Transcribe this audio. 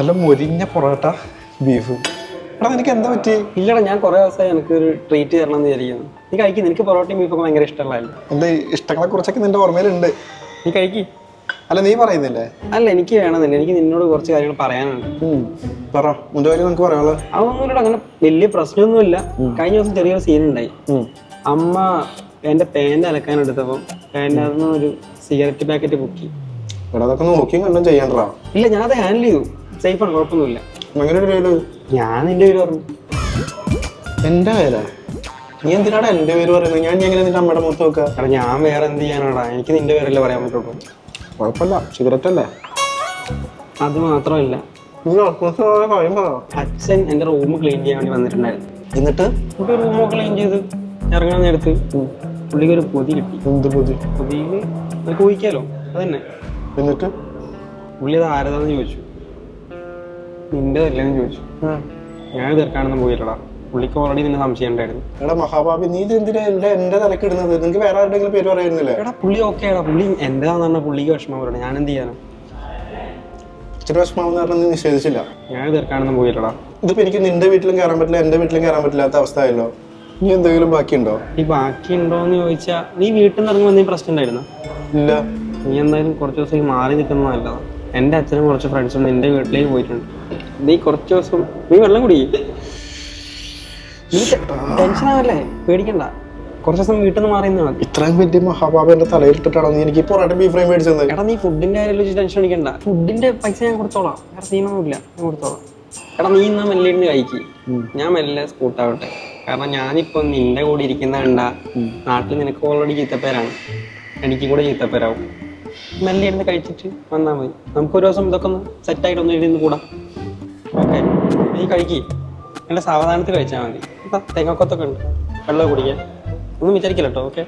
നല്ല മൊരിഞ്ഞ പൊറോട്ട ബീഫ്. എടാ നിനക്ക് എന്താ പറ്റി? ഇല്ലടാ, ഞാൻ കുറെ ദിവസമായി എനിക്ക് ഒരു ട്രീറ്റ് തരണം എന്ന് വിചാരിക്കുന്നു. നീ കഴിക്കും, നിനക്ക് പൊറോട്ടയും ബീഫൊക്കെ ഭയങ്കര ഇഷ്ടമുള്ളതല്ലേ? എന്റെ ഇഷ്ടങ്ങളെ കുറിച്ചൊക്കെ നിന്റെ ഓർമ്മയിലുണ്ട്. നീ കഴിക്കി. അല്ല നീ പറയുന്നില്ലേ? അല്ല, എനിക്ക് വേണമെന്നില്ല, എനിക്ക് നിന്നോട് കുറച്ച് കാര്യങ്ങൾ പറയാനുണ്ട്. പറ, മുന്റെ കാര്യം നമുക്ക് പറയാനുള്ളത്. അതൊന്നും അങ്ങനെ വലിയ പ്രശ്നമൊന്നുമില്ല. കഴിഞ്ഞ ദിവസം ചെറിയൊരു സീൻ ഉണ്ടായി. അമ്മ എന്റെ പാന്റ് അലക്കാൻ എടുത്തപ്പം പാന്റ് അന്ന് ഒരു സിഗരറ്റ് പാക്കറ്റ് പൊക്കി. എടാ അതൊക്കെ നോക്കിയും കണ്ടും ചെയ്യണ്ടാ. ഇല്ല, ഞാനത് ഹാൻഡിൽ ചെയ്തു, സേഫാണ്, കുഴപ്പമൊന്നുമില്ല. അങ്ങനെ ഒരു പേര് ഞാൻ നിന്റെ പേര് പറഞ്ഞു. എന്റെ പേരാ? നീ എന്തിനാടാ എന്റെ പേര് പറയുന്നത്? ഞാൻ എങ്ങനെ നിന്റെ അമ്മയുടെ മുഖത്ത് വെക്കുക? എടാ ഞാൻ വേറെ എന്ത് ചെയ്യാനാടാ, എനിക്ക് നിന്റെ പേരല്ലേ പറയാൻ പറ്റുള്ളൂ. കുഴപ്പമില്ല, സിഗരറ്റ് അല്ലേ? അത് മാത്രമല്ല, അച്ഛൻ എന്റെ റൂം ക്ലീൻ ചെയ്യാൻ വേണ്ടി വന്നിട്ടുണ്ടായിരുന്നു. എന്നിട്ട് റൂമൊക്കെ ക്ലീൻ ചെയ്ത് ഇറങ്ങാൻ നേരത്ത് പുള്ളിക്ക് ഒരു പൊതി കിട്ടി. എന്ത് പൊതി? പൊതിയിൽ നമുക്ക് ഊഹിക്കാലോ, അതന്നെ. എന്നിട്ട് പുള്ളി അത് ആരതാന്ന് ചോദിച്ചു. നിന്റെ അല്ലേന്ന് ചോദിച്ചു. ഞാൻ തീർക്കാനൊന്നും പോയില്ലടാ, പുള്ളിക്ക് ഓൾറെഡി നിന്നെ സംശയം ഉണ്ടായിരുന്നു. എടാ മഹാഭാബി, നീ ഇത് എന്തിനാ എന്റെ തലക്ക് ഇടുന്നത്? നിനക്ക് വേറെ ആരുടെങ്കിലും പേര് പറയുന്നില്ലേ? എടാ പുള്ളി ഓക്കെ ആടാ, പുള്ളി എന്താന്ന് പറഞ്ഞാൽ പുള്ളിക്ക് വിഷമം പറയണം, ഞാൻ എന്ത് ചെയ്യാനാ? ഇച്ചിരി വിഷമാവെന്ന് പറഞ്ഞാൽ നീ നിഷേധിച്ചില്ല. ഞാൻ തീർക്കാനൊന്നും പോയില്ലടാ. ഇതിപ്പോ എനിക്ക് നിന്റെ വീട്ടിലും കയറാൻ പറ്റില്ല, എന്റെ വീട്ടിലും കയറാൻ പറ്റില്ലാത്ത അവസ്ഥ ആയല്ലോ. നീ എന്തെങ്കിലും ബാക്കിയുണ്ടോ? ഈ ബാക്കി ഉണ്ടോന്ന് ചോദിച്ചാ, നീ വീട്ടിൽ നിന്ന് ഇറങ്ങുമ്പോൾ എന്തെങ്കിലും പ്രശ്നം ഉണ്ടായിരുന്നോ? ഇല്ല. നീ എന്തായാലും കുറച്ച് ദിവസം മാറി നിൽക്കുന്നത് നല്ലതാണ്. എൻ്റെ അച്ഛനും കുറച്ച് ഫ്രണ്ട്സും നിന്റെ വീട്ടിലേക്ക് പോയിട്ടുണ്ട്. നീ കുറച്ച് ദിവസം നീ വെള്ളം കുടി. നീ ടെൻഷനാവല്ലേ, പേടിക്കണ്ട, കുറച്ച് ദിവസം വീട്ടിൽ നിന്ന് മാറി നിന്നാൽ മതി. ഇത്രയും വലിയ മഹാഭാബി എന്റെ തലയിലിട്ടിട്ടാണോ നീ എനിക്ക് പൊറോട്ട ബീഫ് ഫ്രൈ മേടിച്ചത്? എടാ നീ ഫുഡിന്റെ കാര്യം ടെൻഷൻ അടിക്കണ്ട, ഫുഡിന്റെ പൈസ ഞാൻ കൊടുത്തോളാം, വേറെ സീനൊന്നുമില്ല, ഞാൻ കൊടുത്തോളാം. എടാ നീ ഇന്നാ മെല്ലെ ഇരുന്ന് കഴിക്കും, ഞാൻ മെല്ലെ സ്കൂട്ടാവട്ടെ. കാരണം ഞാനിപ്പോ നിന്റെ കൂടെ ഇരിക്കുന്ന കണ്ട നാട്ടിൽ നിനക്ക് ഓൾറെഡി ചീത്തപ്പേരാണ്, എനിക്ക് കൂടെ ചീത്തപ്പേരാവും. മെല്ലെ ഇരുന്ന് കഴിച്ചിട്ട് വന്നാൽ മതി. നമുക്കൊരു ദിവസം ഇതൊക്കെ ഒന്ന് സെറ്റായിട്ട് ഒന്ന് ഇരുന്ന് കൂടാം. ഓക്കെ, നീ കഴിക്കി, എൻ്റെ സാവധാനത്തിൽ കഴിച്ചാൽ മതി. തേങ്ങാക്കൊത്തൊക്കെ ഉണ്ട്, വെള്ളം കുടിക്കാൻ ഒന്നും വിചാരിക്കില്ല കേട്ടോ. ഓക്കെ.